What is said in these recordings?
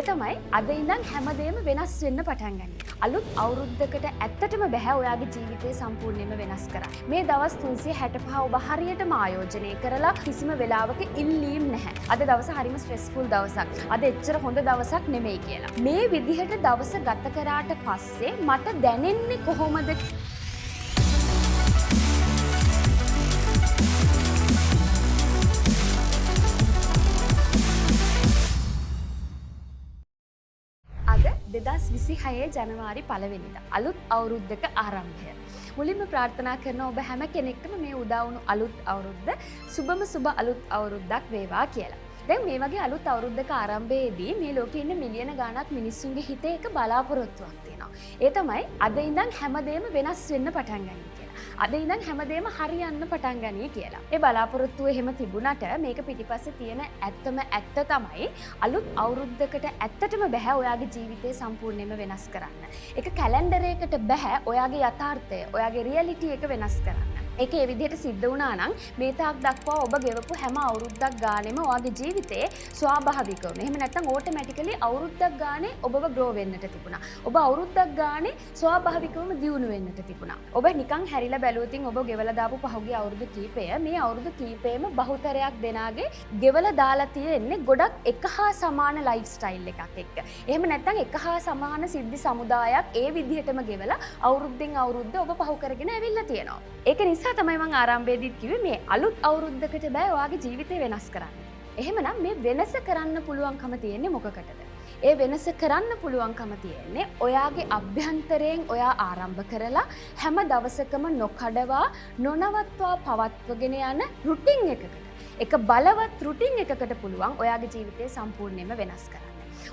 තමයි අද ඉඳන් හැමදේම වෙනස් වෙන්න පටන් ගන්න. අලුත් අවුරුද්දකට ඇත්තටම බෑ ඔයාගේ ජීවිතය සම්පූර්ණයෙන්ම වෙනස් කරන්න. මේ දවස් 365 ඔබ හරියටම ආයෝජනය කරලා කිසිම වෙලාවක ඉල්ලීම් නැහැ. අද දවස හරිම ස්ට්‍රෙස්ෆුල් දවසක්. අද එච්චර හොඳ දවසක් නෙමෙයි කියලා. මේ විදිහට දවස ගත කරාට පස්සේ මට දැනෙන්නේ කොහොමද? අද 2026 ජනවාරි 1 වෙනිදා අලුත් අවුරුද්දක ආරම්භය. මුලින්ම ප්‍රාර්ථනා කරන ඔබ හැම කෙනෙක්ටම මේ උදා වුණු අලුත් අවුරුද්ද සුබම සුබ අලුත් අවුරුද්දක් වේවා කියලා. දැන් මේ වගේ අලුත් අවුරුද්දක ආරම්භයේදී මේ ලෝකේ ඉන්න මිලියන ගාණක් මිනිස්සුන්ගේ හිතේ එක බලාපොරොත්තුවක් තියෙනවා. ඒ තමයි අද ඉඳන් හැමදේම වෙනස් වෙන්න පටන් ගන්න කියලා. අද ඉඳන් හැමදේම හරියන්න පටන් ගනී කියලා. ඒ බලාපොරොත්තුව එහෙම තිබුණට මේක පිටිපස්සේ තියෙන ඇත්තම ඇත්ත තමයි අලුත් අවුරුද්දකට ඇත්තටම බෑ ඔයාගේ ජීවිතය සම්පූර්ණයෙන්ම වෙනස් කරන්න. ඒක කැලෙන්ඩරයකට බෑ ඔයාගේ යථාර්ථය, ඔයාගේ රියැලිටි එක වෙනස් කරන්න. ඒක ඒ විදිහට සිද්ධ වුණා නම් මේ තාක් දක්වා ඔබ ගෙවපු හැම අවුරුද්දක් ගානෙම ඔයාගේ ජීවිතේ ස්වාභාවිකවම එහෙම නැත්නම් ඕටෝමැටිකලි අවුරුද්දක් ගානේ ඔබව ග්‍රෝ වෙන්නට තිබුණා. ඔබ අවුරුද්දක් ගානේ ස්වාභාවිකවම දියුණු වෙන්නට තිබුණා. ඔබ නිකන් හැරිලා බැලුවොතින් ඔබ ගෙවලා දාපු පහුගිය අවුරුදු කීපය මේ අවුරුදු කීපෙම බහුතරයක් දෙනාගේ ගෙවලා දාලා තියෙන්නේ ගොඩක් එක හා සමාන ලයිෆ් ස්ටයිල් එකක් එක්ක. එහෙම නැත්නම් එක හා සමාන සිද්ධි සමුදායක් ඒ විදිහටම ගෙවලා අවුරුද්දෙන් අවුරුද්ද ඔබ පහු කරගෙන ඇවිල්ලා තියෙනවා. ඒක නිසා තමයි මම ආරම්භයේදීත් කිව්වේ මේ අලුත් අවුරුද්දකට බෑ ඔයාගේ ජීවිතේ වෙනස් කරන්න. එහෙමනම් මේ වෙනස කරන්න පුළුවන්කම තියෙන්නේ මොකකටද? ඒ වෙනස කරන්න පුළුවන්කම තියෙන්නේ ඔයාගේ අභ්‍යන්තරයෙන් ඔයා ආරම්භ කරලා හැම දවසකම නොකඩවා නොනවත්වා පවත්වගෙන යන රුටින් එකකට. එක බලවත් රුටින් එකකට පුළුවන් ඔයාගේ ජීවිතය සම්පූර්ණයෙන්ම වෙනස් කරන්න.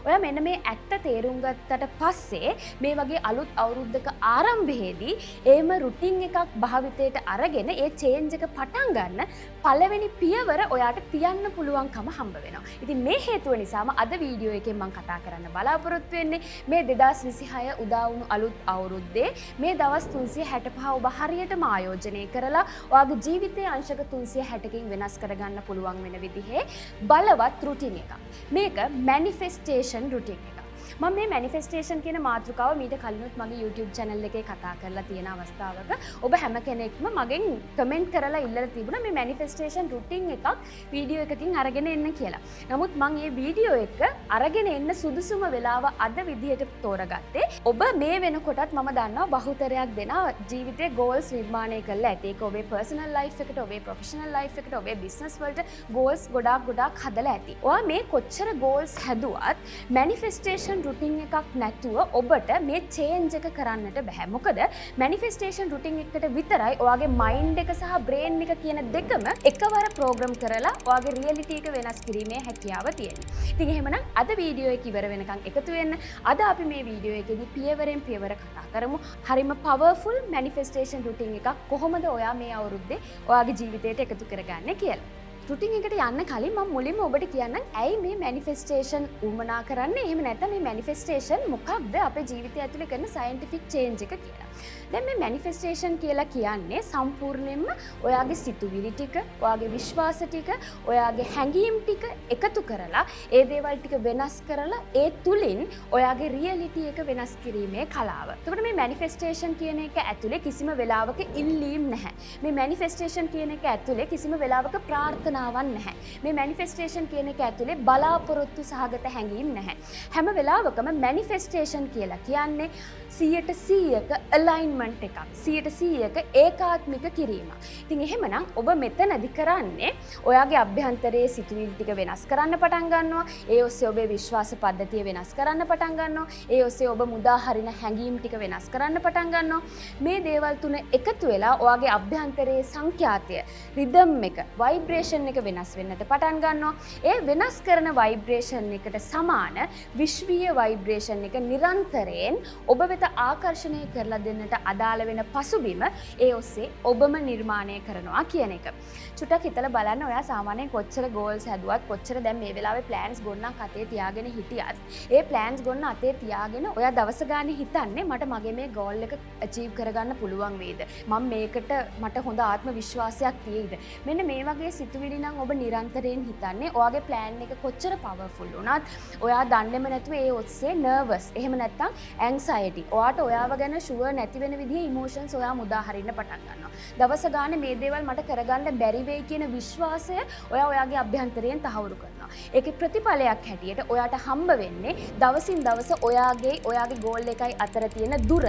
ඔයා මෙන්න මේ ඇත්ත තේරුම් ගත්තට පස්සේ මේ වගේ අලුත් අවුරුද්දක ආරම්භයේදී ඒම රුටින් එකක් භාවිතයට අරගෙන ඒ චේන්ජ් එක පටන් ගන්න පළවෙනි පියවර ඔයාට තියන්න පුළුවන්කම හම්බ වෙනවා. ඉතින් මේ හේතුව නිසාම අද වීඩියෝ එකෙන් මම කතා කරන්න බලාපොරොත්තු වෙන්නේ මේ 2026 උදා වුණු අලුත් අවුරුද්දේ මේ දවස් 365 ඔබ හරියටම ආයෝජනය කරලා ඔයාගේ ජීවිතයේ අංශක 360කින් වෙනස් කරගන්න පුළුවන් වෙන විදිහේ බලවත් රුටින් එකක්. මේක මැනිෆෙස්ටේෂන් රුටින් එක. මම මේ මැනිෆෙස්ටේෂන් කියන මාතෘකාව මීට කලිනුත් මගේ YouTube channel එකේ කතා කරලා තියෙන අවස්ථාවක ඔබ හැම කෙනෙක්ම මගෙන් කමෙන්ට් කරලා ඉල්ලලා තිබුණා මේ මැනිෆෙස්ටේෂන් රුටින් එකක් වීඩියෝ එකකින් අරගෙන එන්න කියලා. නමුත් මම මේ වීඩියෝ එක අරගෙන එන්න සුදුසුම වෙලාව අද විදිහට තෝරගත්තේ. ඔබ මේ වෙනකොටත් මම දන්නවා බහුතරයක් දෙනා ජීවිතේ goals නිර්මාණය කරලා ඇති. ඒක ඔබේ personal life එකට, ඔබේ professional life එකට, ඔබේ business වලට goals ගොඩාක් හදලා ඇති. ඔයා මේ කොච්චර goals හැදුවත් manifestation රුටින් එකක් නැතුව ඔබට මේ චේන්ජ් එක කරන්නට බෑ. මොකද මැනිෆෙස්ටේෂන් රුටින් එකකට විතරයි ඔයාගේ මයින්ඩ් එක සහ බ්‍රේන් එක කියන දෙකම එකවර ප්‍රෝග්‍රෑම් කරලා ඔයාගේ රියැලිටි එක වෙනස් කිරීමේ හැකියාව තියෙනවා. ඉතින් එහෙමනම් අද වීඩියෝ එක ඉවර වෙනකන් එකතු වෙන්න. අද අපි මේ වීඩියෝ එකේදී පියවරෙන් පියවර කතා කරමු. හරිම පවර්ෆුල් මැනිෆෙස්ටේෂන් රුටින් එකක් කොහොමද ඔයා මේ අවුරුද්දේ ඔයාගේ ජීවිතයට එකතු කරගන්නේ කියලා. රුටින් එකට යන්න කලින් මම මුලින්ම ඔබට කියන්නම් ඇයි මේ මැනිෆෙස්ටේෂන් උවමනා කරන්නේ? එහෙම නැත්නම් මේ මැනිෆෙස්ටේෂන් මොකක්ද අපේ ජීවිතය ඇතුලේ කරන සයන්ටිෆික් චේන්ජ් එක කියලා. දැන් මේ මැනිෆෙස්ටේෂන් කියලා කියන්නේ සම්පූර්ණයෙන්ම ඔයාගේ සිතුවිලි ටික, ඔයාගේ විශ්වාස ටික, ඔයාගේ හැඟීම් ටික එකතු කරලා ඒ දේවල් ටික වෙනස් කරලා ඒ තුලින් ඔයාගේ රියැලිටි එක වෙනස් කිරීමේ කලාව. එතකොට මේ මැනිෆෙස්ටේෂන් කියන එක ඇතුලේ කිසිම වෙලාවක ඉල්ලීම් නැහැ. මේ මැනිෆෙස්ටේෂන් කියන එක ඇතුලේ කිසිම වෙලාවක ප්‍රාර්ථනාවක් නැහැ. මේ මැනිෆෙස්ටේෂන් කියන එක ඇතුලේ බලාපොරොත්තු සහගත හැඟීම් නැහැ. හැම වෙලාවකම මැනිෆෙස්ටේෂන් කියලා කියන්නේ 100%ක alignment එකක්. 100%ක ඒකාත්මික කිරීම. ඉතින් එහෙමනම් ඔබ මෙතනදි කරන්නේ ඔයාගේ අභ්‍යන්තරයේ සිතුවිලි ටික වෙනස් කරන්න පටන් ගන්නවා. ඒ ඔස්සේ ඔබේ විශ්වාස පද්ධතිය වෙනස් කරන්න පටන් ගන්නවා. ඒ ඔස්සේ ඔබ මුදා හරින හැඟීම් ටික වෙනස් කරන්න පටන් ගන්නවා. මේ දේවල් තුන එකතු වෙලා ඔයාගේ අභ්‍යන්තරයේ සංඛ්‍යාතය, රිද්ම් එක, ভাইබ්‍රේෂන් එක වෙනස් වෙන්නට පටන් ගන්නවා. ඒ වෙනස් කරන ভাইබ්‍රේෂන් එකට සමාන විශ්වීය ভাইබ්‍රේෂන් එක නිරන්තරයෙන් ඔබ වෙත ආකර්ෂණය කරලා දෙන්නට අදාළ වෙන පසුබිම ඒ ඔස්සේ ඔබම නිර්මාණය කරනවා කියන එක. චුට්ටක් හිතලා බලන්න ඔයා සාමාන්‍යයෙන් කොච්චර goals හැදුවත් කොච්චර දැන් මේ වෙලාවේ plans ගොන්නක් අතේ තියාගෙන හිටියත් ඒ plans ගොන්න අතේ තියාගෙන ඔයා දවස ගානේ හිතන්නේ මට මගේ මේ goal එක achieve කරගන්න පුළුවන් වේද? මම මේකට මට හොඳ ආත්ම විශ්වාසයක් තියෙයිද? මෙන්න මේ වගේ සිතුවිලි වැඩි නම් ඔබ නිරන්තරයෙන් හිතන්නේ ඔයාගේ ප්ලෑන් එක කොච්චර පවර්ෆුල් වුණත් ඔයා දන්නේම නැතුව ඒ ඔස්සේ නර්වස් එහෙම නැත්නම් ඇන්සයිටි ඔයාට ඔයාව ගැන ෂුවර් නැති වෙන විදිහේ ඉමෝෂන්ස් ඔයා මුදා හරින්න පටන් ගන්නවා. දවස ගානේ මේ දේවල් මට කරගන්න බැරි වෙයි කියන විශ්වාසය ඔයා ඔයාගේ අභ්‍යන්තරයෙන් තහවුරු කරනවා. ඒකේ ප්‍රතිඵලයක් හැටියට ඔයාට හම්බ වෙන්නේ දවසින් දවස ඔයාගේ ගෝල් එකයි අතර තියෙන දුර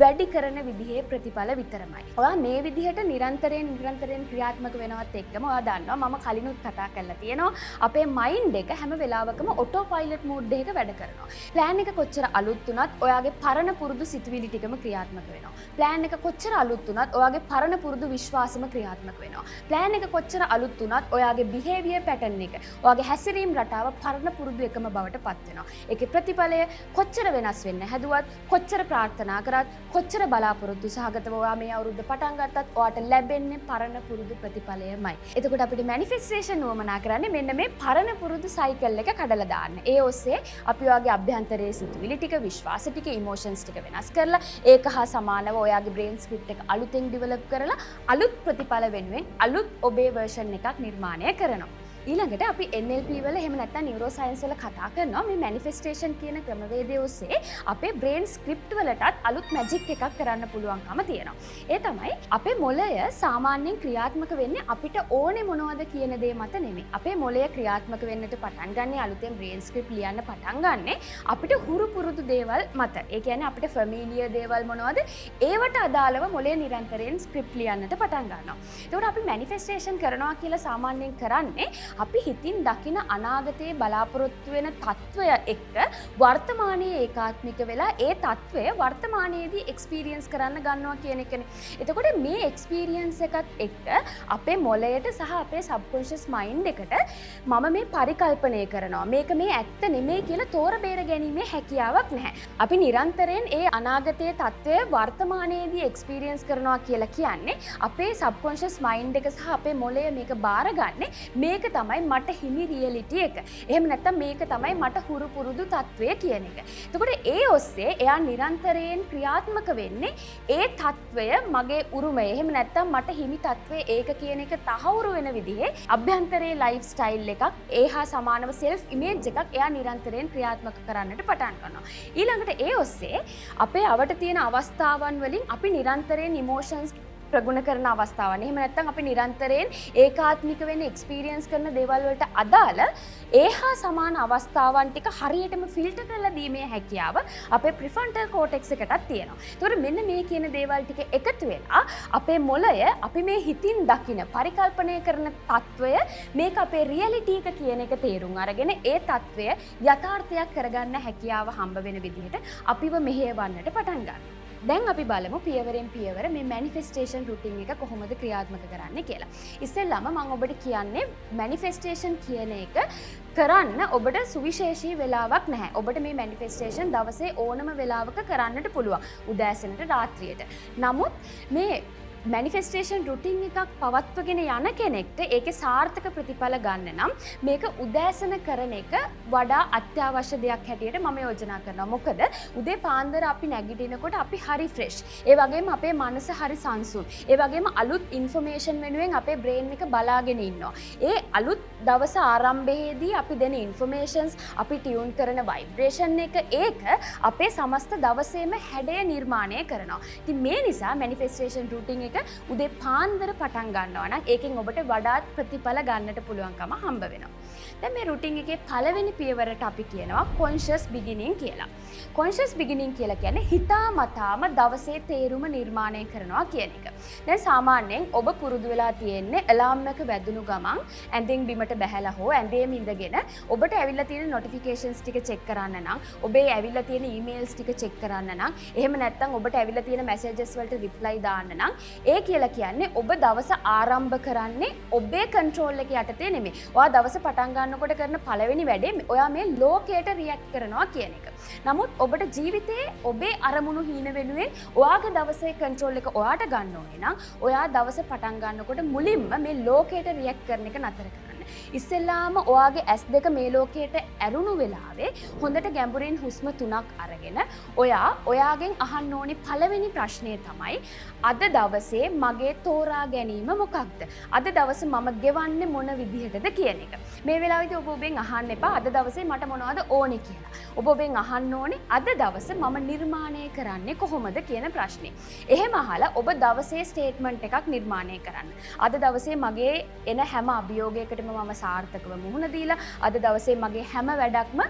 වැඩි කරන විදිහේ ප්‍රතිඵල විතරමයි. ඔයා මේ විදිහට නිරන්තරයෙන් ක්‍රියාත්මක වෙනවත් එක්කම ඔයා දන්නවා මම කලිනුත් කතා කරලා තියෙනවා අපේ මයින්ඩ් එක හැම වෙලාවකම ඔටෝ පයිලට් මෝඩ් එකක වැඩ කරනවා. ප්ලෑන් එක කොච්චර අලුත් වුණත් ඔයාගේ පරණ පුරුදු සිතුවිලි ටිකම ක්‍රියාත්මක වෙනවා. ප්ලෑන් එක කොච්චර අලුත් වුණත් ඔයාගේ පරණ පුරුදු විශ්වාසම ක්‍රියාත්මක වෙනවා. ප්ලෑන් එක කොච්චර අලුත් වුණත් ඔයාගේ බිහේවියර් පැටර්න් එක ඔයාගේ හැසිරීම් රටාව පරණ පුරුදු එකම බවට පත් වෙනවා. ඒකේ ප්‍රතිඵලය කොච්චර වෙනස් වෙන්න හැදුවත් කොච්චර ප්‍රාර්ථනා කරත් කොච්චර බලාපොරොත්තු සහගතව ඔයා මේ අවුරුද්ද පටන් ගත්තත් ඔයාට ලැබෙන්නේ පරණ පුරුදු ප්‍රතිඵලයමයි. එතකොට අපිට මැනිෆෙස්ටේෂන් වමනා කරන්නේ මෙන්න මේ පරණ පුරුදු සයිකල් එක කඩලා දාන්න. ඒ ඔස්සේ අපි ඔයාගේ අභ්‍යන්තරයේ සිතුවිලි ටික, විශ්වාස ටික, ඉමෝෂන්ස් ටික වෙනස් කරලා ඒක හා සමානව ඔයාගේ බ්‍රේන් ස්ක්‍රිප්ට් එක අලුතෙන් ඩිවෙලොප් කරලා අලුත් ප්‍රතිඵල වෙනුවෙන් අලුත් ඔබේ වර්ෂන් එකක් නිර්මාණය කරනවා. ඊළඟට අපි NLP වල එහෙම නැත්නම් නියුරෝ සයන්ස් වල කතා කරනවා මේ මැනිෆෙස්ටේෂන් කියන ක්‍රමවේදය ඔස්සේ අපේ බ්‍රේන් ස්ක්‍රිප්ට් වලටත් අලුත් මැජික් එකක් කරන්න පුළුවන්කම තියෙනවා. ඒ තමයි අපේ මොළය සාමාන්‍යයෙන් ක්‍රියාත්මක වෙන්නේ අපිට ඕනේ මොනවද කියන දේ මත නෙමෙයි. අපේ මොළය ක්‍රියාත්මක වෙන්නට පටන් ගන්නේ අලුතෙන් බ්‍රේන් ස්ක්‍රිප්ට් ලියන්න පටන් ගන්නෙ අපිට හුරු පුරුදු දේවල් මත. ඒ කියන්නේ අපිට ෆැමිලියර් දේවල් මොනවද ඒවට අදාළව මොළය නිරන්තරයෙන් ස්ක්‍රිප්ට් ලියන්නට පටන් ගන්නවා. ඒකට අපි මැනිෆෙස්ටේෂන් කරනවා කියලා සාමාන්‍යයෙන් කරන්නේ අපි හිතින් දකින අනාගතයේ බලාපොරොත්තු වෙන තත්ත්වය එක්ක වර්තමානයේ ඒකාත්මික වෙලා ඒ තත්ත්වය වර්තමානයේදී එක්ස්පීරියන්ස් කරන්න ගන්නවා කියන එකනේ. එතකොට මේ එක්ස්පීරියන්ස් එකත් එක්ක අපේ මොළයට සහ අපේ සබ්කොන්ෂස් මයින්ඩ් එකට මම මේ පරිකල්පනය කරනවා. මේක මේ ඇත්ත නෙමෙයි කියලා තෝර බේර ගැනීමේ හැකියාවක් නැහැ. අපි නිරන්තරයෙන් ඒ අනාගතයේ තත්ත්වය වර්තමානයේදී එක්ස්පීරියන්ස් කරනවා කියලා කියන්නේ අපේ සබ්කොන්ෂස් මයින්ඩ් එක සහ අපේ මොළය මේක බාරගන්නේ මේක තමයි මට හිමි රියලිටි එක. එහෙම නැත්නම් මේක තමයි මට හුරු පුරුදු තත්වය කියන එක. එතකොට ඒ ඔස්සේ එයා නිරන්තරයෙන් ක්‍රියාත්මක වෙන්නේ ඒ තත්වය මගේ උරුමය. එහෙම නැත්නම් මට හිමි තත්වය ඒක කියන එක තහවුරු වෙන විදිහේ අභ්‍යන්තරයේ ලයිෆ් ස්ටයිල් එකක් ඒ හා සමානව සෙල්ෆ් ඉමේජ් එකක් එයා නිරන්තරයෙන් ක්‍රියාත්මක කරන්නට පටන් ගන්නවා. ඊළඟට ඒ ඔස්සේ අපේ අවට තියෙන අවස්ථාවන් වලින් අපි නිරන්තරයෙන් ඉමෝෂන්ස් ප්‍රගුණ කරන අවස්ථාවන්. එහෙම නැත්නම් අපි නිරන්තරයෙන් ඒකාත්මික වෙන්න එක්ස්පීරියන්ස් කරන දේවල් වලට අදාළ ඒහා සමාන අවස්ථාවන් ටික හරියටම ෆිල්ටර් කරලා දීමේ හැකියාව අපේ ප්‍රිෆ්‍රන්ටල් කෝටෙක්ස් එකටත් තියෙනවා. ඒතකොට මෙන්න මේ කියන දේවල් ටික එකතු වෙලා අපේ මොළය අපි මේ හිතින් දකින පරිකල්පනය කරන తত্ত্বය මේක අපේ රියැලිටි එක කියන එක තේරුම් අරගෙන ඒ తত্ত্বය යථාර්ථයක් කරගන්න හැකියාව හම්බ වෙන විදිහට අපිව මෙහෙයවන්නට පටන් ගන්නවා. දැන් අපි බලමු පියවරෙන් පියවර මේ මැනිෆෙස්ටේෂන් රුටින් එක කොහොමද ක්‍රියාත්මක කරන්නේ කියලා. ඉස්සෙල්ලාම මම ඔබට කියන්නේ මැනිෆෙස්ටේෂන් කියන එක කරන්න ඔබට සුවිශේෂී වෙලාවක් නැහැ. ඔබට මේ මැනිෆෙස්ටේෂන් දවසේ ඕනම වෙලාවක කරන්නට පුළුවන්. උදෑසනට රාත්‍රියට. නමුත් මේ මැනිෆෙස්ටේෂන් රුටින් එකක් පවත්වගෙන යන කෙනෙක්ට ඒකේ සාර්ථක ප්‍රතිඵල ගන්න නම් මේක උදෑසන කරන එක වඩා අත්‍යවශ්‍ය දෙයක් හැටියට මම යෝජනා කරනවා. මොකද උදේ පාන්දර අපි නැගිටිනකොට අපි හරි ෆ්‍රෙෂ්. ඒ වගේම අපේ මනස හරි සංසුන්. ඒ වගේම අලුත් ඉන්ෆර්මේෂන් වෙනුවෙන් අපේ බ්‍රේන් එක බලාගෙන ඉන්නවා. ඒ අලුත් දවස ආරම්භයේදී අපි දෙන ඉන්ෆර්මේෂන්ස් අපි ටියුන් කරන ভাইබ්‍රේෂන් එක ඒක අපේ සමස්ත දවසේම හැඩය නිර්මාණය කරනවා. ඉතින් මේ නිසා මැනිෆෙස්ටේෂන් රුටින් එක උදේ පාන්දර පටන් ගන්නවා නම් ඒකෙන් ඔබට වඩාත් ප්‍රතිඵල ගන්නට පුළුවන්කම හම්බ වෙනවා. දැන් මේ රුටින් එකේ පළවෙනි පියවරට අපි කියනවා කොන්ෂස් බිගිනින් කියලා. කොන්ෂස් බිගිනින් කියලා කියන්නේ හිතාමතාම දවසේ තේරුම නිර්මාණය කරනවා කියන එක. දැන් සාමාන්‍යයෙන් ඔබ පුරුදු වෙලා තියෙන්නේ අලාර්ම් එක වැදුණු ගමන් ඇඳෙන් බිමට බැහැලා හෝ ඇඳේම ඉඳගෙන ඔබට ඇවිල්ලා තියෙන නොටිෆිකේෂන්ස් ටික චෙක් කරන්න නම් ඔබේ ඇවිල්ලා තියෙන ඊමේල්ස් ටික චෙක් කරන්න නම් එහෙම නැත්නම් ඔබට ඇවිල්ලා තියෙන මැසේජස් වලට රිප්ලයි දාන්න නම් ඒ කියලා කියන්නේ ඔබ දවස ආරම්භ කරන්නේ ඔබේ කන්ට්‍රෝල් එක යටතේ නෙමෙයි. ඔයා දවස පටන් ගන්නකොට කරන පළවෙනි වැඩේ ඔයා මේ ලෝකයට රියැක්ට් කරනවා කියන එක. නමුත් ඔබට ජීවිතේ ඔබේ අරමුණු හීන වෙනුවෙන් ඔයාගේ දවසේ කන්ට්‍රෝල් එක ඔයාට ගන්න ඕනේ නම් ඔයා දවස පටන් ගන්නකොට මුලින්ම මේ ලෝකයට රියැක්ට් කරන එක නතර කරන්න. ඉස්සෙල්ලාම ඔයාගේ ඇස් දෙක මේ ලෝකයට ඇරුණු වෙලාවේ හොඳට ගැඹුරින් හුස්ම 3ක් අරගෙන ඔයාගෙන් අහන්න ඕනි පළවෙනි ප්‍රශ්නය තමයි අද දවසේ මගේ තෝරා ගැනීම මොකක්ද? අද දවසේ මම ගෙවන්නේ මොන විදිහටද කියන එක. මේ වෙලාවේදී ඔබ ඔබෙන් අහන්න එපා අද දවසේ මට මොනවද ඕනේ කියලා. ඔබ ඔබෙන් අහන්න ඕනේ අද දවසේ මම නිර්මාණය කරන්නේ කොහොමද කියන ප්‍රශ්නේ. එහෙම අහලා ඔබ දවසේ ස්ටේට්මන්ට් එකක් නිර්මාණය කරන්න. අද දවසේ මගේ එන හැම අභියෝගයකටම මම සාර්ථකව මුහුණ දීලා අද දවසේ මගේ හැම වැඩක්ම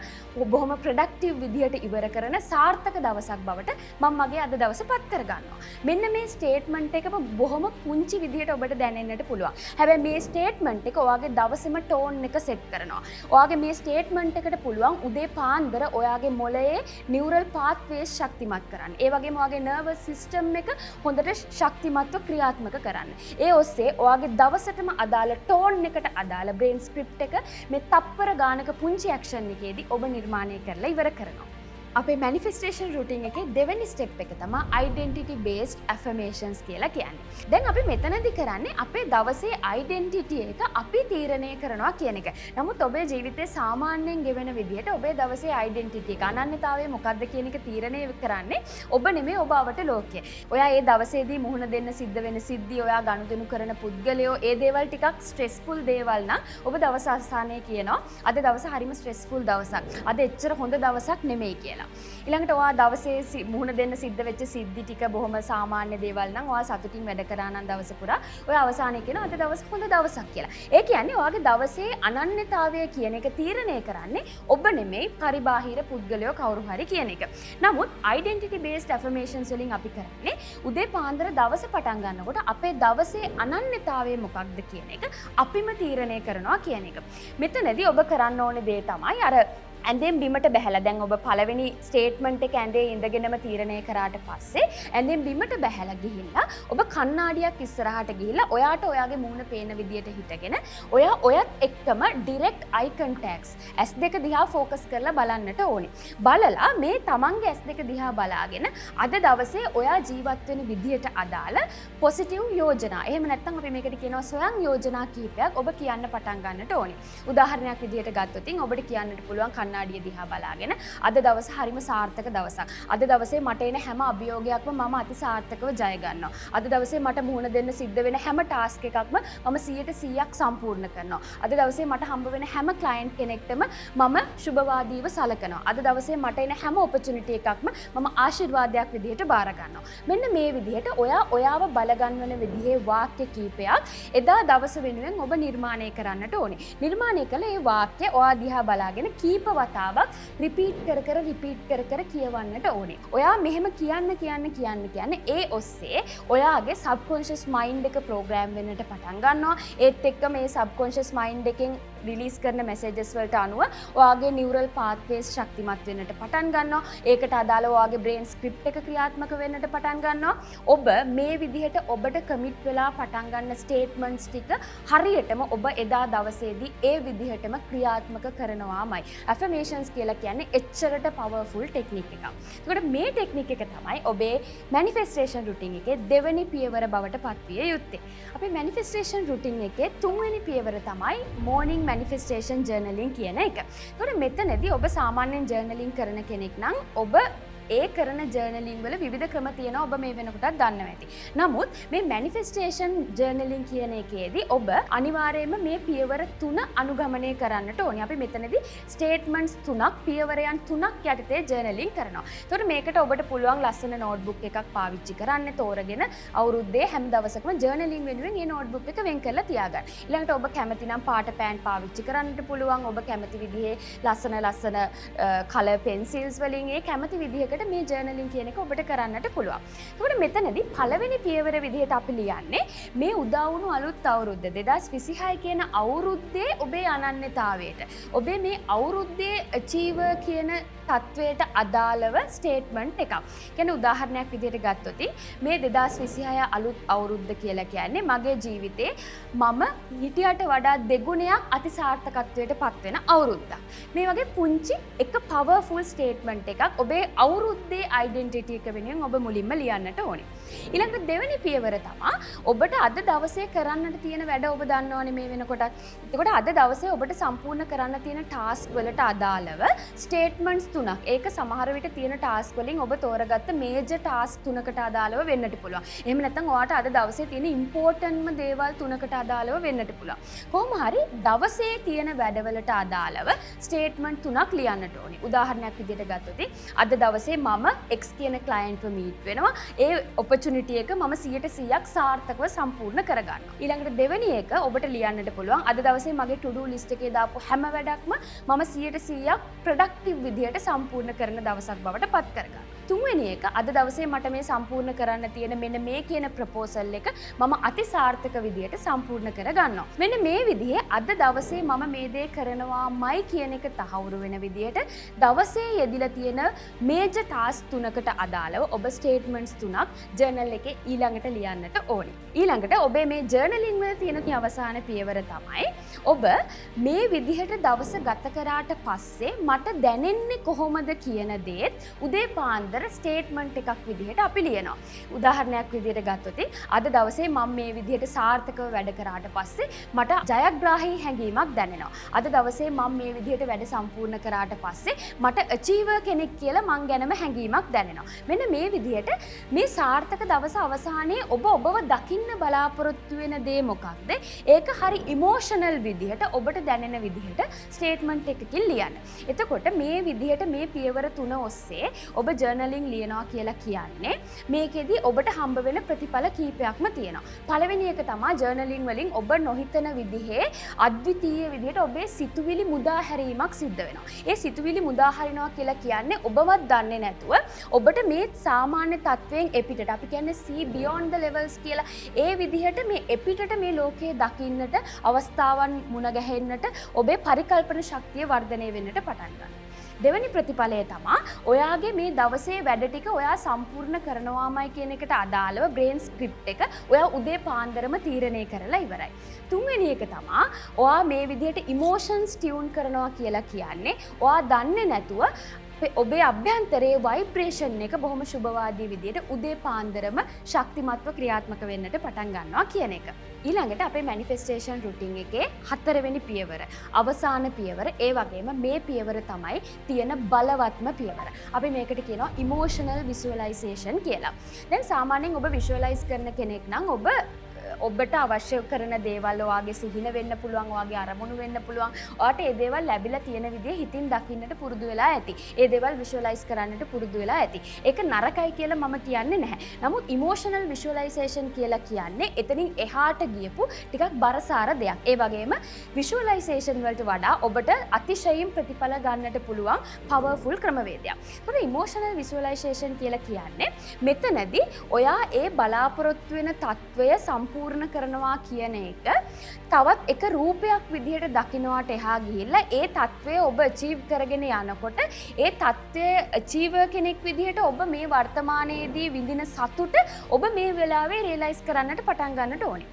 බොහොම ප්‍රොඩක්ටිව් විදිහට ඉවර කරන සාර්ථක දවසක් බවට මම මගේ අද දවස පත් කරගන්නවා. මෙන්න මේ ස්ටේට්මන්ට් එක බොහොම පුංචි විදිහට ඔබට දැනෙන්නට පුළුවන්. හැබැයි මේ ස්ටේට්මන්ට් එක ඔයාගේ දවසේම ටෝන් එක සෙට් කරනවා. ඔයාගේ මේ ස්ටේට්මන්ට් එකට පුළුවන් උදේ පාන්දර ඔයාගේ මොළයේ නියුරල් පාත්වේස් ශක්තිමත් කරන්න. ඒ වගේම ඔයාගේ නර්වස් සිස්ටම් එක හොඳට ශක්තිමත්ව ක්‍රියාත්මක කරන්න. ඒ ඔස්සේ ඔයාගේ දවසටම අදාළ ටෝන් එකට අදාළ බ්‍රේන් ස්ක්‍රිප්ට් එක මේ තප්පර ගානක පුංචි ඇක්ෂන් එකේදී ඔබ නිර්මාණය කරලා ඉවර කරනවා. අපේ මැනිෆෙස්ටේෂන් රුටින් එකේ දෙවෙනි ස්ටෙප් එක තමයි ඩෙන්ටිටි බේස්ඩ් ඇෆර්මේෂන්ස් කියලා කියන්නේ. දැන් අපි මෙතනදී කරන්නේ අපේ දවසේ ඩෙන්ටිටි එක අපි තීරණය කරනවා කියන එක. නමුත් ඔබේ ජීවිතේ සාමාන්‍යයෙන් ගෙවෙන විදිහට ඔබේ දවසේ ඩෙන්ටිටි එක අනන්‍යතාවය මොකක්ද කියන එක තීරණය කරන්නේ ඔබ නෙමෙයි ඔබ අවට ලෝකය. ඔයා ඒ දවසේදී මුහුණ දෙන්න සිද්ධ වෙන සිද්ධි ඔයා ගනුදෙනු කරන පුද්ගලයෝ ඒ දේවල් ටිකක් ස්ට්‍රෙස්ෆුල් දේවල් නම් ඔබ දවස් අවසානයේ කියනවා අද දවස හරිම ස්ට්‍රෙස්ෆුල් දවසක්. අද එච්චර හොඳ දවසක් නෙමෙයි කියලා. ඊළඟට ඔයා දවසේ මුහුණ දෙන්න සිද්ධ වෙච්ච සිද්ධි ටික බොහොම සාමාන්‍ය දේවල් නම් ඔයා සතුටින් වැඩ කරා නම් දවස පුරා ඔයා අවසානයේ කියනවා අද දවස් හොඳ දවසක් කියලා. ඒ කියන්නේ ඔයාගේ දවසේ අනන්‍යතාවය කියන එක තීරණය කරන්නේ ඔබ නෙමෙයි පරිබාහිර පුද්ගලයෝ කවුරු හරි කියන එක. නමුත් ඩෙන්ටිටි බේස්ඩ් ඇෆර්මේෂන්ස් වලින් අපි කරන්නේ උදේ පාන්දර දවස පටන් ගන්නකොට අපේ දවසේ අනන්‍යතාවය මොකක්ද කියන එක අපිම තීරණය කරනවා කියන එක. මෙතනදී ඔබ කරන්න ඕනේ දේ තමයි අර ඇඳෙන් බිමට බැහැලා දැන් ඔබ පළවෙනි ස්ටේට්මන්ට් එක ඇඳේ ඉඳගෙනම තීරණය කරාට පස්සේ ඇඳෙන් බිමට බැහැලා ගිහිල්ලා ඔබ කණ්ණාඩියක් ඉස්සරහට ගිහිල්ලා ඔයාට ඔයාගේ මූණ පේන විදියට හිටගෙන ඔයත් එක්කම ඩිරෙක්ට් අයි කන්ටැක්ට්ස් ඇස් දෙක දිහා ફોකස් කරලා බලන්නට ඕනේ. බලලා මේ තමන්ගේ ඇස් දෙක දිහා බලාගෙන අද දවසේ ඔයා ජීවත් වෙන විදියට අදාළ පොසිටිව් යෝජනා. එහෙම නැත්නම් අපි මේකට කියනවා සොයන් යෝජනා කීපයක් ඔබ කියන්න පටන් ගන්නට ඕනේ. උදාහරණයක් විදියට ගත්තොත් ඔබට කියන්නට පුළුවන් කණ්ණාඩිය දිහා බලාගෙන අද දවස හරිම සාර්ථක දවසක්. අද දවසේ මට එන හැම අභියෝගයක්ම මම අති සාර්ථකව ජය ගන්නවා. අද දවසේ මට මුහුණ දෙන්න සිද්ධ වෙන හැම ටාස්ක් එකක්ම මම 100% සම්පූර්ණ කරනවා. අද දවසේ මට හම්බ වෙන හැම ක්ලයන්ට් කෙනෙක්ටම මම සුබවාදීව සලකනවා. අද දවසේ මට එන හැම ඔපචුනිටි එකක්ම මම ආශිර්වාදයක් විදිහට බාර ගන්නවා. මෙන්න මේ විදිහට ඔයාව බලගන්වන විදිහේ වාක්‍ය කීපයක් එදා දවස වෙනුවෙන් ඔබ නිර්මාණය කරන්නට ඕනේ. නිර්මාණය කළ ඒ වාක්‍ය ඔයා දිහා බලාගෙන කීප වතාවක් රිපීට් කර කර කියවන්නට ඕනේ. ඔයා මෙහෙම කියන්න ඒ ඔස්සේ ඔයාගේ සබ්කොන්ෂස් මයින්ඩ් එක ප්‍රෝග්‍රෑම් වෙන්නට පටන් ගන්නවා. ඒත් එක්ක මේ සබ්කොන්ෂස් මයින්ඩ් එකෙන් රිලීස් කරන මෙසේජස් වලට අනුව ඔයාගේ නියුරල් පාත්වේස් ශක්තිමත් වෙන්නට පටන් ගන්නවා. ඒකට අදාළ ඔයාගේ බ්‍රේන් ස්ක්‍රිප්ට් එක ක්‍රියාත්මක වෙන්නට පටන් ගන්නවා. ඔබ මේ විදිහට ඔබට කමිට් වෙලා පටන් ගන්න ස්ටේට්මන්ට්ස් ටික හරියටම ඔබ එදා දවසේදී ඒ විදිහටම ක්‍රියාත්මක කරනවාමයි. ඇෆර්මේෂන්ස් කියලා කියන්නේ එච්චරට පවර්ෆුල් ටෙක්නික් එකක්. ඒකට මේ ටෙක්නික් එක තමයි ඔබේ මැනිෆෙස්ටේෂන් රුටින් එකේ දෙවෙනි පියවර බවට පත්විය යුත්තේ. අපේ මැනිෆෙස්ටේෂන් රුටින් එකේ තුන්වෙනි පියවර තමයි මෝර්නිං මැනිෆෙස්ටේෂන් ජර්නලින් කියන එක. ඒකට මෙතනදී ඔබ සාමාන්‍යයෙන් ජර්නලින් කරන කෙනෙක් නම් ඔබ ඒ කරන ජර්නලින් වල විවිධ ක්‍රම තියෙනවා ඔබ මේ වෙනකොටත් දන්නවා ඇති. නමුත් මේ මැනිෆෙස්ටේෂන් ජර්නලින් කියන එකේදී ඔබ අනිවාර්යයෙන්ම මේ පියවර 3 අනුගමනය කරන්නට ඕනේ. අපි මෙතනදී ස්ටේට්මන්ට්ස් 3ක් පියවරයන් 3ක් යටතේ ජර්නලින් කරනවා. ඒතකොට මේකට ඔබට පුළුවන් ලස්සන නෝට්බුක් එකක් පාවිච්චි කරන්න තෝරගෙන අවුරුද්දේ හැම දවසකම ජර්නලින් වෙනුවෙන් මේ නෝට්බුක් එක වෙන් කරලා තියාගන්න. ඊළඟට ඔබ කැමති නම් පාට පෑන් පාවිච්චි කරන්නට පුළුවන්. ඔබ කැමති විදිහේ ලස්සන කලර් පෙන්සිල්ස් වලින් ඒ කැමති විදිහකට මේ ජර්නලින් කියන එක ඔබට කරන්නට පුළුවන්. ඒකට මෙතනදී පළවෙනි පියවර විදිහට අපි ලියන්නේ මේ උදා වුණු අලුත් අවුරුද්ද 2026 කියන අවුරුද්දේ ඔබේ අනන්‍යතාවයට. ඔබේ මේ අවුරුද්දේ අචීවර් කියන තත්වයට අදාළව ස්ටේට්මන්ට් එකක්. කියන්නේ උදාහරණයක් විදිහට ගත්තොත් මේ 2026 අලුත් අවුරුද්ද කියලා කියන්නේ මගේ ජීවිතේ මම හිටියට වඩා දෙගුණයක් අතිසාර්ථකත්වයට පත්වෙන අවුරුද්දක්. මේ වගේ පුංචි එක පවර්ෆුල් ස්ටේට්මන්ට් එකක් ඔබේ අවුරුද්දේ අයිඩෙන්ටිටි එක වෙනුවෙන් ඔබ මුලින්ම ලියන්නට ඕනේ. ඊළඟට දෙවෙනි පියවර තමයි ඔබට අද දවසේ කරන්නට තියෙන වැඩ ඔබ දන්නවනේ මේ වෙනකොට. එතකොට අද දවසේ ඔබට සම්පූර්ණ කරන්න තියෙන ටාස්ක් වලට අදාළව ස්ටේට්මන්ට්ස් තුනක්. ඒක සමහර විට තියෙන ටාස්ක් වලින් ඔබ තෝරගත්ත මේජර් ටාස්ක් තුනකට අදාළව වෙන්නට පුළුවන්. එහෙම නැත්නම් ඔයාට අද දවසේ තියෙන ඉම්පෝටන්ට්ම දේවල් තුනකට අදාළව වෙන්නට පුළුවන්. කොහොම හරි දවසේ තියෙන වැඩවලට අදාළව ස්ටේට්මන්ට් තුනක් ලියන්නට ඕනේ. උදාහරණයක් විදිහට ගත්තොත් අද දවසේ මම X කියන ක්ලයන්ට්ව මීට් වෙනවා. ඒ ඔපචුනිටි එක මම 100%ක් සාර්ථකව සම්පූර්ණ කරගන්නවා. ඊළඟට දෙවෙනි එක ඔබට ලියන්නට පුළුවන් අද දවසේ මගේ to do list එකේ දාපු හැම වැඩක්ම මම 100%ක් ප්‍රොඩක්ටිව් විදිහට සම්පූර්ණ කරන දවසක් බවට පත් කරගන්නවා. තුන්වෙනි එක අද දවසේ මට මේ සම්පූර්ණ කරන්න තියෙන මෙන්න මේ කියන ප්‍රපෝසල් එක මම අතිසාර්ථක විදිහට සම්පූර්ණ කරගන්නවා. මෙන්න මේ විදිහේ අද දවසේ මම මේ දේ කරනවාමයි කියන එක තහවුරු වෙන විදිහට දවසේ යෙදිලා තියෙන මේජර් ටාස්ක් තුනකට අදාළව ඔබ ස්ටේට්මන්ට්ස් තුනක් ජර්නල් එකේ ඊළඟට ලියන්නට ඕනේ. ඊළඟට ඔබේ මේ ජර්නලින් වල තියෙන අවසාන පියවර තමයි ඔබ මේ විදිහට දවස ගත කරාට පස්සේ මට දැනෙන්නේ කොහොමද කියන දේත් උදේ පාන්දර ස්ටේට්මන්ට් එකක් විදිහට අපි ලියනවා. උදාහරණයක් විදිහට ගත්තොත් අද දවසේ මම මේ විදිහට සාර්ථකව වැඩ කරාට පස්සේ මට ජයග්‍රාහී හැඟීමක් දැනෙනවා. අද දවසේ මම මේ විදිහට වැඩ සම්පූර්ණ කරාට පස්සේ මට අචීවර් කෙනෙක් කියලා මං ගැනම හැඟීමක් දැනෙනවා. මෙන්න මේ විදිහට මේ සාර්ථක දවස අවසානයේ ඔබව දකින්න බලාපොරොත්තු වෙන දේ මොකක්ද? ඒක හරි ඉමෝෂනල් විදිහට ඔබට දැනෙන විදිහට ස්ටේට්මන්ට් එකකින් ලියන්න. එතකොට මේ විදිහට මේ පියවර තුන ඔස්සේ ඔබ ජර්නලින් ලියනවා කියලා කියන්නේ මේකෙදි ඔබට හම්බ වෙන ප්‍රතිඵල කීපයක්ම තියෙනවා. පළවෙනි එක තමයි ජර්නලින් වලින් ඔබ නොහිතන විදිහේ අද්විතීය විදිහට ඔබේ සිතුවිලි මුදා හැරීමක් සිද්ධ වෙනවා. ඒ සිතුවිලි මුදා හරිනවා කියලා කියන්නේ ඔබවත් දන්නේ නැතුව ඔබට මේ සාමාන්‍ය තත්වයෙන් එපිටට අපි කියන්නේ see beyond the levels කියලා ඒ විදිහට මේ එපිටට මේ ලෝකයේ දකින්නට අවස්ථාවන් මුණ ගැහෙන්නට ඔබේ පරිකල්පන ශක්තිය වර්ධනය වෙන්නට පටන් ගන්නවා. දෙවැනි ප්‍රතිඵලය තමයි ඔයාගේ මේ දවසේ වැඩ ටික ඔයා සම්පූර්ණ කරනවාමයි කියන එකට අදාළව බ්‍රේන් ස්ක්‍රිප්ට් එක ඔයා උදේ පාන්දරම තීරණය කරලා ඉවරයි. තුන්වෙනි එක තමයි ඔයා මේ විදිහට ඉමෝෂන්ස් ටියුන් කරනවා කියලා කියන්නේ ඔයා දන්නේ නැතුව ඔබේ අභ්‍යන්තරයේ වයිබ්‍රේෂන් එක බොහොම සුබවාදී විදිහට උදේ පාන්දරම ශක්තිමත්ව ක්‍රියාත්මක වෙන්නට පටන් ගන්නවා කියන එක. ඊළඟට අපේ මැනිෆෙස්ටේෂන් රුටින් එකේ 4 වෙනි පියවර අවසාන පියවර ඒ වගේම මේ පියවර තමයි තියෙන බලවත්ම පියවර. අපි මේකට කියනවා ඉමෝෂනල් විසුවලයිසේෂන් කියලා. දැන් සාමාන්‍යයෙන් ඔබ විෂුවලයිස් කරන කෙනෙක් නම් ඔබට අවශ්‍ය කරන දේවල් ඔයාගේ සිහින වෙන්න පුළුවන්, ඔයාගේ අරමුණු වෙන්න පුළුවන්. ඔයාට ඒ දේවල් ලැබිලා තියෙන විදිහ හිතින් දකින්නට පුරුදු වෙලා ඇති. ඒ දේවල් විෂුවලයිස් කරන්නට පුරුදු වෙලා ඇති. ඒක නරකයි කියලා මම කියන්නේ නැහැ. නමුත් ඉමෝෂනල් විෂුවලයිසේෂන් කියලා කියන්නේ එතනින් එහාට ගියපු ටිකක් බරසාර දෙයක්. ඒ වගේම විෂුවලයිසේෂන් වලට වඩා ඔබට අතිශයින් ප්‍රතිඵල ගන්නට පුළුවන් පවර්ෆුල් ක්‍රමවේදයක්. ඒකට ඉමෝෂනල් විෂුවලයිසේෂන් කියලා කියන්නේ මෙතනදී ඔයා ඒ බලාපොරොත්තු වෙන తත්වය සම්පූර්ණ කරනවා කියන එක තවත් එක රූපයක් විදිහට දකින්නට එහා ගිහිල්ලා ඒ తත්වය ඔබ අචීව් කරගෙන යනකොට ඒ తත්වය අචීවර් කෙනෙක් විදිහට ඔබ මේ වර්තමානයේදී විඳින සතුට ඔබ මේ වෙලාවේ රියලයිස් කරන්නට පටන් ගන්නට ඕනේ.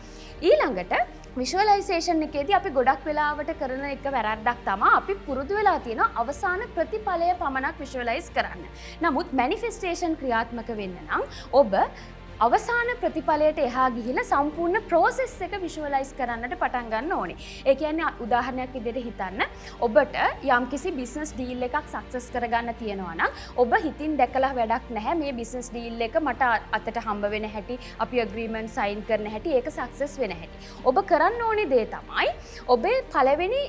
ඊළඟට විෂුවලයිසේෂන් එකේදී අපි ගොඩක් වෙලාවට කරන එක වැරද්දක් තමයි අපි පුරුදු වෙලා තියෙන අවසාන ප්‍රතිඵලය පමණක් විෂුවලයිස් කරන්න. නමුත් මැනිෆෙස්ටේෂන් ක්‍රියාත්මක වෙන්න නම් ඔබ අවසාන ප්‍රතිඵලයට එහා ගිහිලා සම්පූර්ණ process එක visualize කරන්නට පටන් ගන්න ඕනේ. ඒ කියන්නේ උදාහරණයක් විදිහට හිතන්න ඔබට යම්කිසි business deal එකක් success කරගන්න තියෙනවා නම් ඔබ හිතින් දැකලා වැඩක් නැහැ මේ business deal එක මට අතට හම්බ වෙන හැටි අපි agreement sign කරන හැටි ඒක success වෙන හැටි. ඔබ කරන්න ඕනේ දේ තමයි ඔබේ පළවෙනි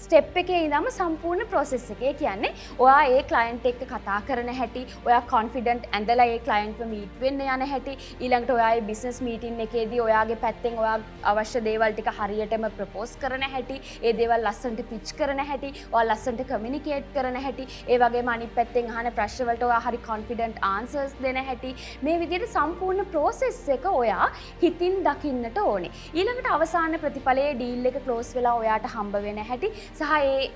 ස්ටෙප් එකේ ඉඳන්ම සම්පූර්ණ process එක. ඒ කියන්නේ ඔයා ඒ client එක්ක කතා කරන හැටි, ඔයා confident ඇඳලා ඒ client ව meet වෙන්න යන හැටි, ඊළඟට ඔයා ඒ business meeting එකේදී ඔයාගේ පැත්තෙන් ඔයා අවශ්‍ය දේවල් ටික හරියටම propose කරන හැටි, ඒ දේවල් ලස්සනට pitch කරන හැටි, ඔයා ලස්සනට communicate කරන හැටි, ඒ වගේම අනිත් පැත්තෙන් අහන ප්‍රශ්න වලට ඔයා හරි confident answers දෙන හැටි, මේ විදිහට සම්පූර්ණ process එක ඔයා හිතින් දකින්නට ඕනේ. ඊළඟට අවසාන ප්‍රතිඵලයේ deal එක close වෙලා ඔයාට හම්බ වෙන හැටි සහ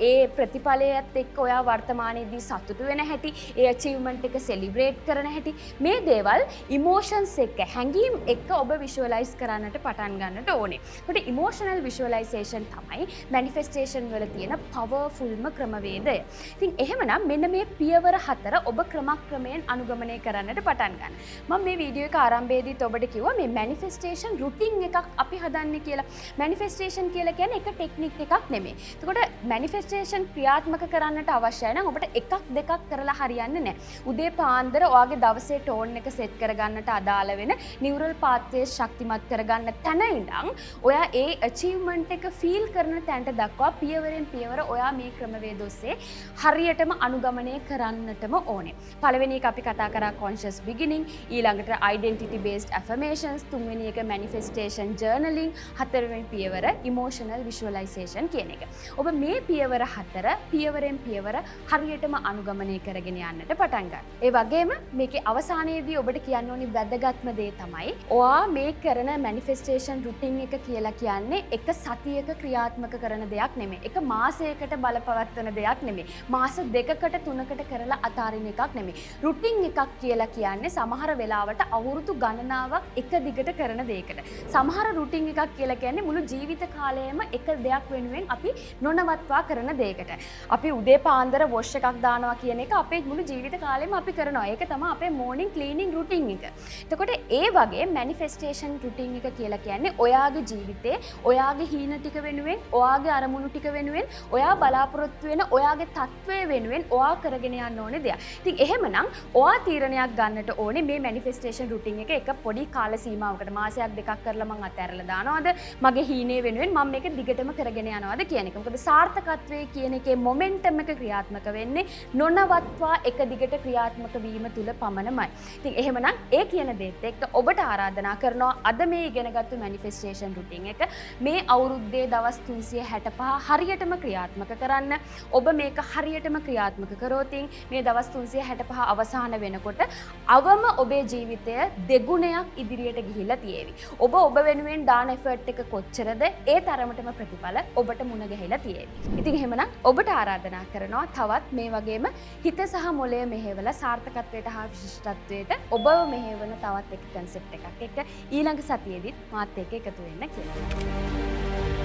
ඒ ප්‍රතිඵලයත් එක්ක ඔයා වර්තමානයේදී සතුටු වෙන හැටි, ඒ achievement එක celebrate කරන හැටි, මේ දේවල් emotions එක්ක, හැඟීම් එක්ක ඔබ visualize කරන්නට පටන් ගන්නට ඕනේ. ඒකට emotional visualization තමයි manifestation වල තියෙන powerfulම ක්‍රමවේදය. ඉතින් එහෙමනම් මෙන්න මේ පියවර 4 ඔබ ක්‍රමක්‍රමයෙන් අනුගමනය කරන්නට පටන් ගන්න. මම මේ වීඩියෝ එක ආරම්භයේදීත් ඔබට කිව්වා මේ manifestation routine එකක් අපි හදන්නේ කියලා. manifestation කියලා කියන්නේ එක ටෙක්නික් එකක් නෙමෙයි. එතකොට manifestation ක්‍රියාත්මක කරන්නට අවශ්‍යයි නම් ඔබට එකක් දෙකක් කරලා හරියන්නේ නැහැ. උදේ පාන්දර ඔයාගේ දවසේ ටෝන් එක සෙට් කරගන්නට අදාළ වෙන නියුරල් පාත්වේස් ශක්තිමත් කරගන්න තැන ඉඳන් ඔයා ඒ achievement එක feel කරන තැනට දක්වා පියවරෙන් පියවර ඔයා මේ ක්‍රමවේද ඔස්සේ හරියටම අනුගමනය කරන්නටම ඕනේ. පළවෙනි එක අපි කතා කරා conscious beginning, ඊළඟට identity based affirmations, තුන්වෙනි එක manifestation journaling, හතරවෙනි පියවර emotional visualization කියන එක. ඔබ මේ පියවර 4 පියවරෙන් පියවර හරියටම අනුගමනය කරගෙන යන්නට පටන් ගන්න. ඒ වගේම මේකේ අවසානයේදී ඔබට කියන්න ඕනි වැදගත්ම දේ තමයි ඔයා මේ කරන manifestation routine එක කියලා කියන්නේ එක සතියක ක්‍රියාත්මක කරන දෙයක් නෙමෙයි. එක මාසයකට බලපවත්වන දෙයක් නෙමෙයි. මාස 2කට 3කට කරලා අතාරින එකක් නෙමෙයි. routine එකක් කියලා කියන්නේ සමහර වෙලාවට අවුරුදු ගණනාවක් එක දිගට කරන දෙයකට. සමහර routine එකක් කියලා කියන්නේ මුළු ජීවිත කාලයම එක දෙයක් වෙනුවෙන් අපි නොනවත්වා කරන දෙයකට. අපි උදේ පාන්දර wash එකක් දානවා කියන එක අපේ මුළු ජීවිත කාලෙම අපි කරනවා. ඒක තමයි අපේ morning cleaning routine එක. එතකොට ඒ වගේ manifestation routine එක කියලා කියන්නේ ඔයාගේ ජීවිතේ ඔයාගේ හීන ටික වෙනුවෙන්, ඔයාගේ අරමුණු ටික වෙනුවෙන්, ඔයා බලාපොරොත්තු වෙන ඔයාගේ තත්ත්වය වෙනුවෙන් ඔයා කරගෙන යන්න ඕනේ දෙයක්. ඉතින් එහෙමනම් ඔයා තීරණයක් ගන්නට ඕනේ මේ manifestation routine එක පොඩි කාල සීමාවකට මාසයක් දෙකක් කරලා මම අතහැරලා දානවද? මගේ හීනේ වෙනුවෙන් මම මේක දිගටම කරගෙන යනවද කියන එක. මොකද සාර්ථකත්වයේ කියන එකේ මොමෙන්ටම් එක ක්‍රියාත්මක වෙන්නේ නොනවත්වා එක දිගට ක්‍රියාත්මක වීම තුල පමණමයි. ඉතින් එහෙමනම් ඒ කියන දේත් එක්ක ඔබට ආරාධනා කරනවා අද මේ ඉගෙනගත්තු manifestation routine එක මේ අවුරුද්දේ දවස් 365 හරියටම ක්‍රියාත්මක කරන්න. ඔබ මේක හරියටම ක්‍රියාත්මක කරොත් මේ දවස් 365 අවසාන වෙනකොට අවම ඔබේ ජීවිතය දෙගුණයක් ඉදිරියට ගිහිල්ලා තියෙවි. ඔබ වෙනුවෙන් දාන effort එක කොච්චරද ඒ තරමටම ප්‍රතිඵල ඔබට මුණ ගැහිලා තියෙවි. ඉතින් එහෙමනම් ඔබට ආරාධනා කරනවා තවත් මේ වගේම හිත සහ මොළය මෙහෙवला සාර්ථකත්වයට හා විශිෂ්ටත්වයට ඔබව මෙහෙවන තවත් එක concept එකක් එක්ක ඊළඟ සතියේදීත් මාත් එක්ක එකතු වෙන්න කියලා.